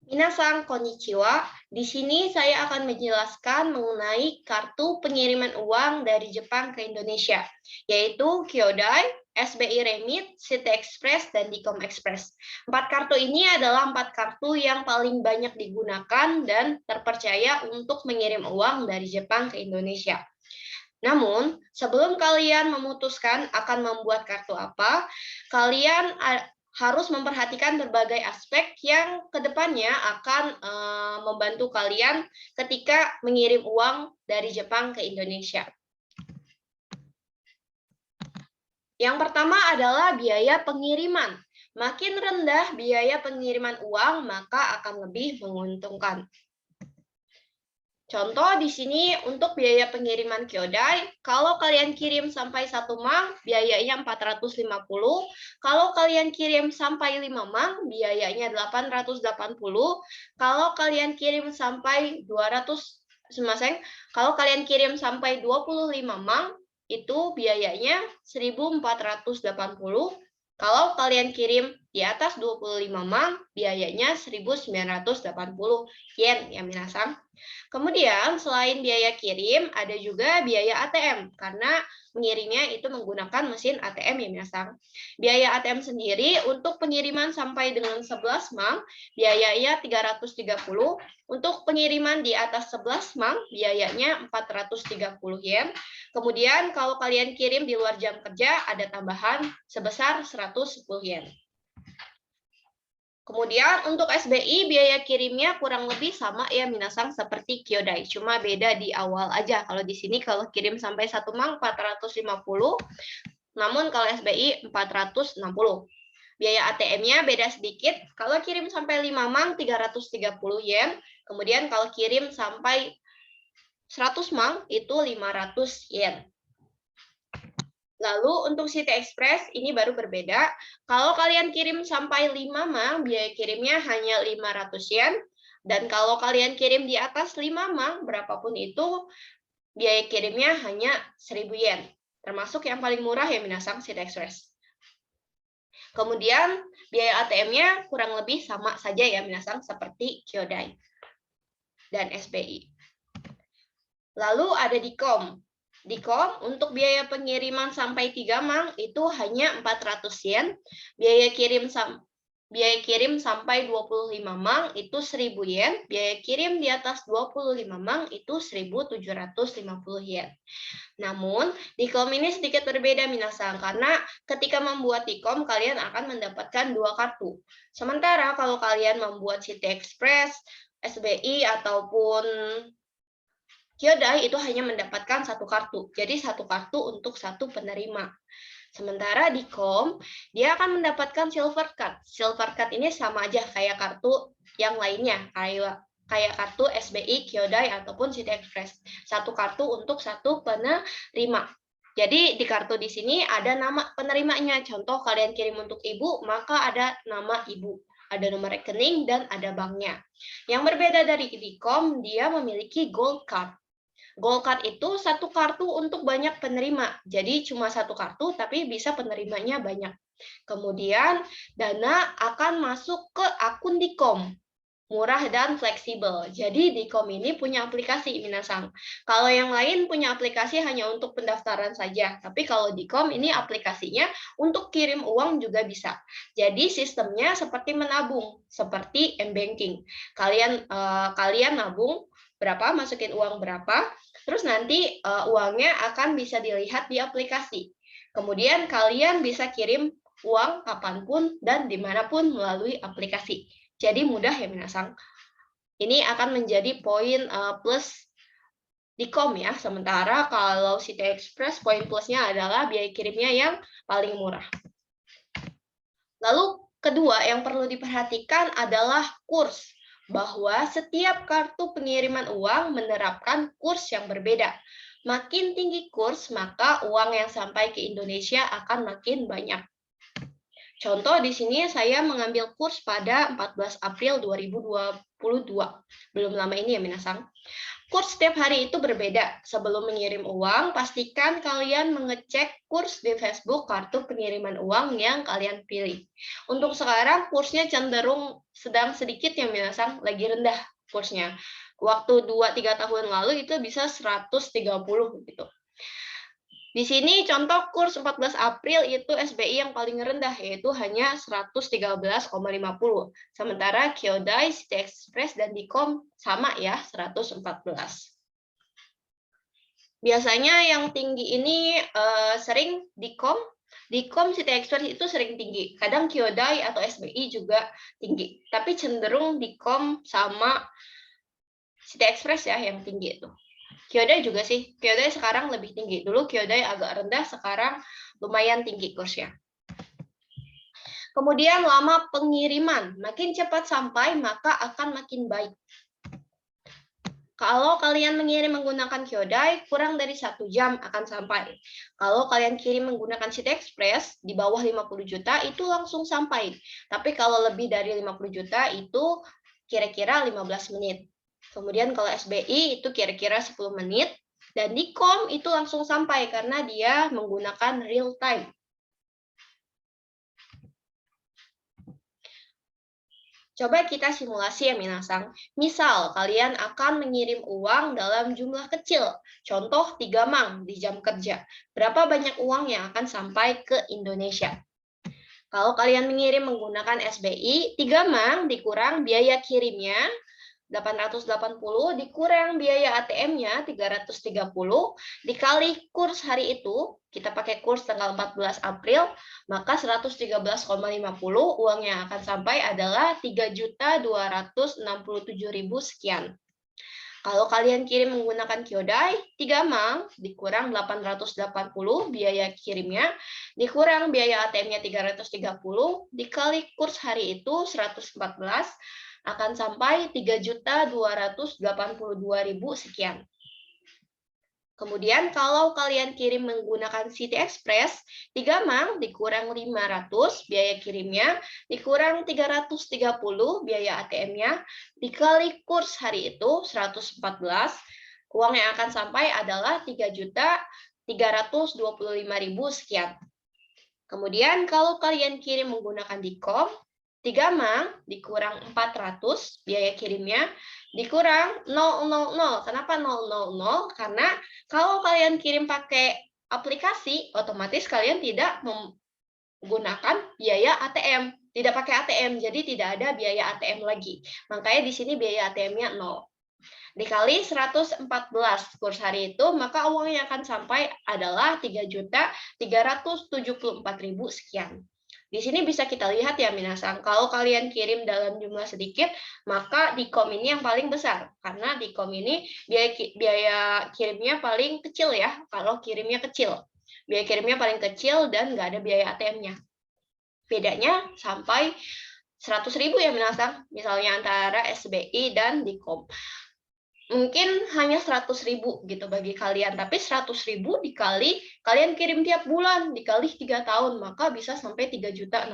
Minasan konnichiwa. Di sini saya akan menjelaskan mengenai kartu pengiriman uang dari Jepang ke Indonesia, yaitu Kyodai, SBI Remit, City Express, dan Dicom Express. Empat kartu ini adalah empat kartu yang paling banyak digunakan dan terpercaya untuk mengirim uang dari Jepang ke Indonesia. Namun, sebelum kalian memutuskan akan membuat kartu apa, kalian harus memperhatikan berbagai aspek yang kedepannya akan membantu kalian ketika mengirim uang dari Jepang ke Indonesia. Yang pertama adalah biaya pengiriman. Makin rendah biaya pengiriman uang, maka akan lebih menguntungkan. Contoh di sini untuk biaya pengiriman Kyodai, kalau kalian kirim sampai 1 mang, biayanya 450. Kalau kalian kirim sampai 5 mang, biayanya 880. Kalau kalian kirim sampai 25 mang, itu biayanya 1.480. Kalau kalian kirim di atas 25 mang, biayanya 1.980 yen ya minasan. Kemudian selain biaya kirim, ada juga biaya ATM karena mengirimnya itu menggunakan mesin ATM ya minasan. Biaya ATM sendiri untuk pengiriman sampai dengan 11 mang, biayanya 330. Untuk pengiriman di atas 11 mang, biayanya 430 yen. Kemudian kalau kalian kirim di luar jam kerja, ada tambahan sebesar 110 yen. Kemudian untuk SBI biaya kirimnya kurang lebih sama ya minasan seperti Kyodai, cuma beda di awal aja. Kalau di sini kalau kirim sampai 1 mang 450, namun kalau SBI 460. Biaya ATM-nya beda sedikit. Kalau kirim sampai 5 mang 330 yen, kemudian kalau kirim sampai 100 mang itu 500 yen. Lalu untuk City Express ini baru berbeda. Kalau kalian kirim sampai 5 mang, biaya kirimnya hanya 500 yen. Dan kalau kalian kirim di atas 5 mang, berapapun itu, biaya kirimnya hanya 1.000 yen. Termasuk yang paling murah ya minasan City Express. Kemudian biaya ATM-nya kurang lebih sama saja ya minasan seperti Kyodai dan SBI. Lalu ada Dicom. Dicom untuk biaya pengiriman sampai 3 mang itu hanya 400 yen. Biaya kirim sampai 25 mang itu 1.000 yen. Biaya kirim di atas 25 mang itu 1.750 yen. Namun, Dicom ini sedikit berbeda minasan karena ketika membuat Dicom kalian akan mendapatkan 2 kartu. Sementara kalau kalian membuat City Express, SBI ataupun Kyodai itu hanya mendapatkan 1 kartu. Jadi 1 kartu untuk 1 penerima. Sementara Dicom, dia akan mendapatkan silver card. Silver card ini sama aja kayak kartu yang lainnya, kayak kartu SBI, Kyodai, ataupun City Express. 1 kartu untuk 1 penerima. Jadi di kartu di sini ada nama penerimanya. Contoh kalian kirim untuk ibu, maka ada nama ibu. Ada nomor rekening dan ada banknya. Yang berbeda dari Dicom, dia memiliki gold card. Gold card itu 1 kartu untuk banyak penerima. Jadi cuma 1 kartu tapi bisa penerimanya banyak. Kemudian dana akan masuk ke akun Dicom. Murah dan fleksibel. Jadi Dicom ini punya aplikasi minasan. Kalau yang lain punya aplikasi hanya untuk pendaftaran saja. Tapi kalau Dicom ini aplikasinya untuk kirim uang juga bisa. Jadi sistemnya seperti menabung, seperti m-banking. Kalian nabung berapa, masukin uang berapa, terus nanti uangnya akan bisa dilihat di aplikasi. Kemudian kalian bisa kirim uang kapanpun dan dimanapun melalui aplikasi. Jadi mudah ya minasan. Ini akan menjadi poin plus Dicom ya. Sementara kalau City Express poin plusnya adalah biaya kirimnya yang paling murah. Lalu kedua yang perlu diperhatikan adalah kurs. Bahwa setiap kartu pengiriman uang menerapkan kurs yang berbeda. Makin tinggi kurs, maka uang yang sampai ke Indonesia akan makin banyak. Contoh di sini saya mengambil kurs pada 14 April 2022. Belum lama ini ya minasan. Kurs setiap hari itu berbeda. Sebelum mengirim uang, pastikan kalian mengecek kurs di Facebook kartu pengiriman uang yang kalian pilih. Untuk sekarang, kursnya cenderung sedang sedikit ya, minasang, lagi rendah kursnya. Waktu 2-3 tahun lalu itu bisa 130 gitu. Di sini contoh kurs 14 April itu SBI yang paling rendah, yaitu hanya 113,50. Sementara Kyodai, City Express, dan Dicom sama ya, 114. Biasanya yang tinggi ini sering Dicom, City Express itu sering tinggi. Kadang Kyodai atau SBI juga tinggi. Tapi cenderung Dicom sama City Express ya yang tinggi itu. Kyodai juga sih. Kyodai sekarang lebih tinggi. Dulu Kyodai agak rendah, sekarang lumayan tinggi kursnya. Kemudian lama pengiriman. Makin cepat sampai, maka akan makin baik. Kalau kalian mengirim menggunakan Kyodai, kurang dari 1 jam akan sampai. Kalau kalian kirim menggunakan City Express, di bawah 50 juta, itu langsung sampai. Tapi kalau lebih dari 50 juta, itu kira-kira 15 menit. Kemudian kalau SBI itu kira-kira 10 menit, dan Dicom itu langsung sampai karena dia menggunakan real time. Coba kita simulasi ya minasang. Misal kalian akan mengirim uang dalam jumlah kecil, contoh 3 mang di jam kerja. Berapa banyak uang yang akan sampai ke Indonesia? Kalau kalian mengirim menggunakan SBI, 3 mang dikurang biaya kirimnya, 880 dikurang biaya ATM-nya 330 dikali kurs hari itu, kita pakai kurs tanggal 14 April, maka 113,50 uang yang akan sampai adalah 3.267.000 sekian. Kalau kalian kirim menggunakan Kyodai, 3 mang dikurang 880 biaya kirimnya, dikurang biaya ATM-nya 330 dikali kurs hari itu 114 akan sampai 3.282.000 sekian. Kemudian kalau kalian kirim menggunakan City Express, 3 mang dikurang 500 biaya kirimnya, dikurang 330 biaya ATM-nya, dikali kurs hari itu 114, uang yang akan sampai adalah 3.325.000 sekian. Kemudian kalau kalian kirim menggunakan Dicom, 3 mang dikurang 400 biaya kirimnya, dikurang 000. Kenapa 000? Karena kalau kalian kirim pakai aplikasi, otomatis kalian tidak menggunakan biaya ATM. Tidak pakai ATM, jadi tidak ada biaya ATM lagi. Makanya di sini biaya ATM-nya 0. Dikali 114 kurs hari itu, maka uang yang akan sampai adalah 3.374.000 sekian. Di sini bisa kita lihat ya minasang, kalau kalian kirim dalam jumlah sedikit, maka Dicom ini yang paling besar. Karena Dicom ini biaya kirimnya paling kecil ya, kalau kirimnya kecil. Biaya kirimnya paling kecil dan nggak ada biaya ATM-nya. Bedanya sampai 100.000 ya minasang, misalnya antara SBI dan Dicom. Mungkin hanya 100.000 gitu bagi kalian, tapi 100.000 dikali kalian kirim tiap bulan dikali 3 tahun, maka bisa sampai 3.600.000.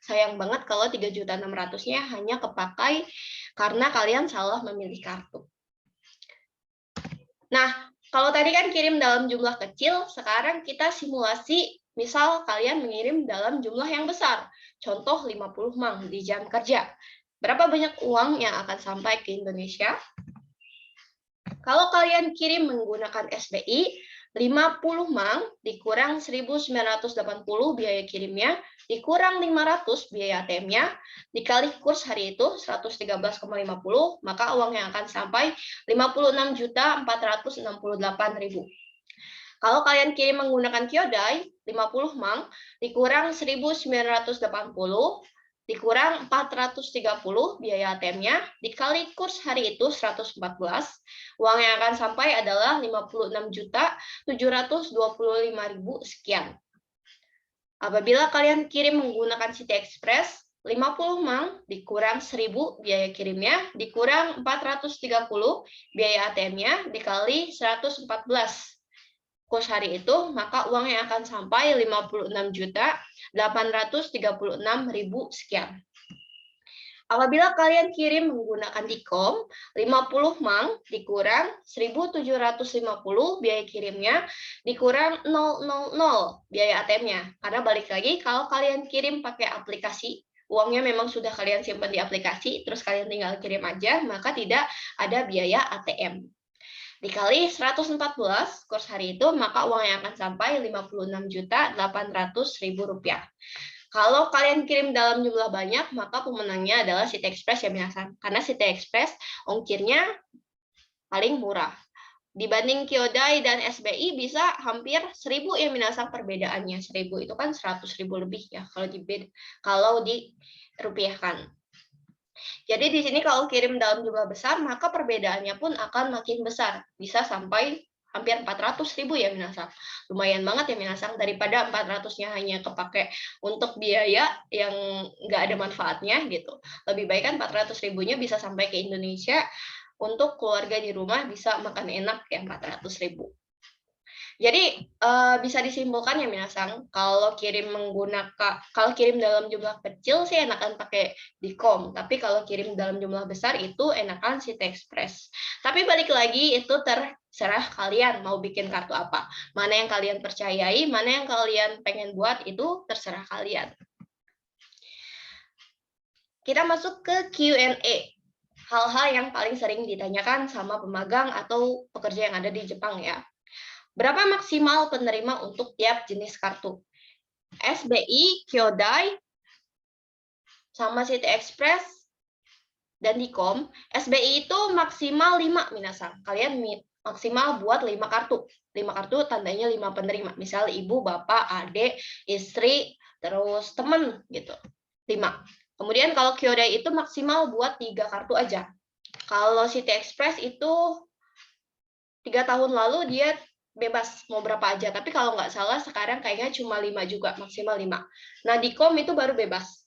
Sayang banget kalau 3.600.000-nya hanya kepakai karena kalian salah memilih kartu. Nah, kalau tadi kan kirim dalam jumlah kecil, sekarang kita simulasi misal kalian mengirim dalam jumlah yang besar, contoh 50 mang di jam kerja. Berapa banyak uang yang akan sampai ke Indonesia? Kalau kalian kirim menggunakan SBI, 50 mang dikurang 1.980 biaya kirimnya, dikurang 500 biaya ATM-nya, dikali kurs hari itu 113,50, maka uang yang akan sampai 56.468.000. Kalau kalian kirim menggunakan Kyodai, 50 mang dikurang 1.980, dikurang 430 biaya ATM-nya, dikali kurs hari itu 114, uang yang akan sampai adalah 56.725.000 sekian. Apabila kalian kirim menggunakan City Express, 50 mang dikurang 1.000 biaya kirimnya, dikurang 430 biaya ATM-nya, dikali 114 kurs hari itu, maka uang yang akan sampai 56.836.000 sekian. Apabila kalian kirim menggunakan Dicom, 50 mang dikurang 1.750 biaya kirimnya, dikurang 000 biaya ATM-nya. Karena balik lagi, kalau kalian kirim pakai aplikasi, uangnya memang sudah kalian simpan di aplikasi, terus kalian tinggal kirim aja, maka tidak ada biaya ATM. Dikali 114 kurs hari itu, maka uang yang akan sampai Rp56.800.000. Kalau kalian kirim dalam jumlah banyak, maka pemenangnya adalah City Express ya minasan. Karena City Express ongkirnya paling murah. Dibanding Kyodai dan SBI bisa hampir 1.000 ya minasan perbedaannya. 1.000 itu kan 100.000 lebih ya kalau dirupiahkan. Jadi di sini kalau kirim dalam jumlah besar, maka perbedaannya pun akan makin besar. Bisa sampai hampir 400.000 ya minasan. Lumayan banget ya minasan, daripada 400-nya hanya kepake untuk biaya yang nggak ada manfaatnya gitu. Lebih baik kan 400.000-nya bisa sampai ke Indonesia untuk keluarga di rumah bisa makan enak ya 400.000. Jadi bisa disimpulkan ya minasan, kalau kirim dalam jumlah kecil sih enakan pakai Dicom, tapi kalau kirim dalam jumlah besar itu enakan City Express. Tapi balik lagi itu terserah kalian mau bikin kartu apa. Mana yang kalian percayai, mana yang kalian pengen buat itu terserah kalian. Kita masuk ke Q&A. Hal-hal yang paling sering ditanyakan sama pemagang atau pekerja yang ada di Jepang ya. Berapa maksimal penerima untuk tiap jenis kartu? SBI, Kyodai, sama City Express, dan Dicom. SBI itu maksimal 5 minasan. Kalian maksimal buat 5 kartu. 5 kartu tandanya 5 penerima. Misal ibu, bapak, adik, istri, terus teman gitu. 5. Kemudian kalau Kyodai itu maksimal buat 3 kartu aja. Kalau City Express itu 3 tahun lalu dia bebas mau berapa aja, tapi kalau nggak salah sekarang kayaknya cuma 5 juga, maksimal 5. Nah, Dicom itu baru bebas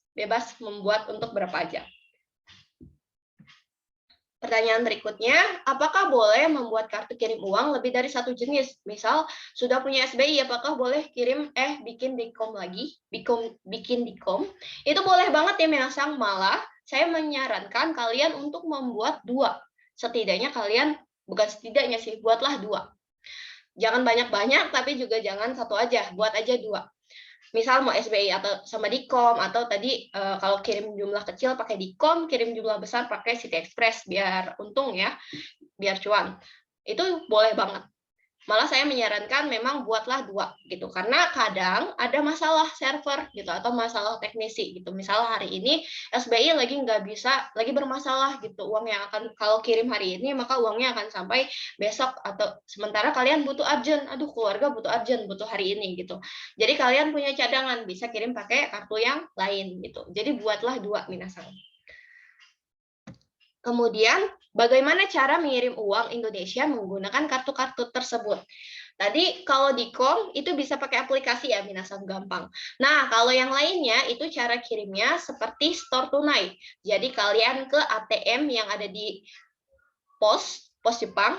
membuat untuk berapa aja. Pertanyaan berikutnya, apakah boleh membuat kartu kirim uang lebih dari satu jenis? Misal, sudah punya SBI, apakah boleh bikin Dicom lagi, bikin Dicom? Itu boleh banget ya, minasan. Malah, saya menyarankan kalian untuk membuat 2. Setidaknya kalian, bukan setidaknya sih, buatlah 2. Jangan banyak-banyak, tapi juga jangan satu aja, buat aja 2. Misal mau SBI atau sama Dicom, atau tadi kalau kirim jumlah kecil pakai Dicom, kirim jumlah besar pakai City Express, biar untung ya, biar cuan. Itu boleh banget. Malah saya menyarankan memang buatlah 2 gitu, karena kadang ada masalah server gitu atau masalah teknisi gitu. Misal hari ini SBI lagi bermasalah gitu, uang yang akan kalau kirim hari ini maka uangnya akan sampai besok, atau sementara kalian butuh urgent, aduh keluarga butuh urgent, butuh hari ini gitu. Jadi kalian punya cadangan, bisa kirim pakai kartu yang lain gitu. Jadi buatlah 2 minasan. Kemudian, bagaimana cara mengirim uang Indonesia menggunakan kartu-kartu tersebut? Tadi kalau Dicom itu bisa pakai aplikasi ya, minasan gampang. Nah, kalau yang lainnya itu cara kirimnya seperti store tunai. Jadi kalian ke ATM yang ada di pos Jepang,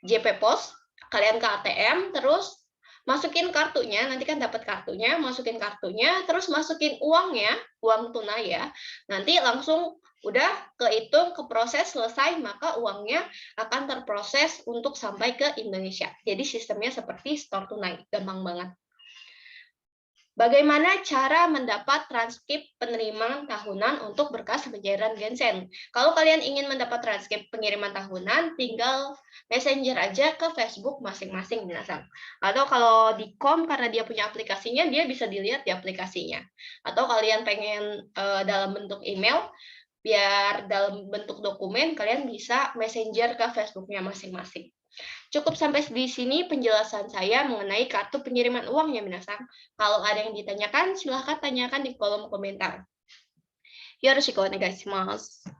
JP Pos, kalian ke ATM, terus masukin kartunya, nanti kan dapat kartunya, masukin kartunya, terus masukin uangnya, uang tunai ya, nanti langsung udah kehitung, keproses, selesai, maka uangnya akan terproses untuk sampai ke Indonesia. Jadi sistemnya seperti store tunai, gampang banget. Bagaimana cara mendapat transkrip penerimaan tahunan untuk berkas pencairan Gensen? Kalau kalian ingin mendapat transkrip pengiriman tahunan, tinggal messenger aja ke Facebook masing-masing, minasan. Atau kalau di Dicom, karena dia punya aplikasinya, dia bisa dilihat di aplikasinya. Atau kalian pengen dalam bentuk email, biar dalam bentuk dokumen, kalian bisa messenger ke Facebooknya masing-masing. Cukup sampai di sini penjelasan saya mengenai kartu pengiriman uang ya minasan. Kalau ada yang ditanyakan, silahkan tanyakan di kolom komentar. Yoroshiku onegai shimasu.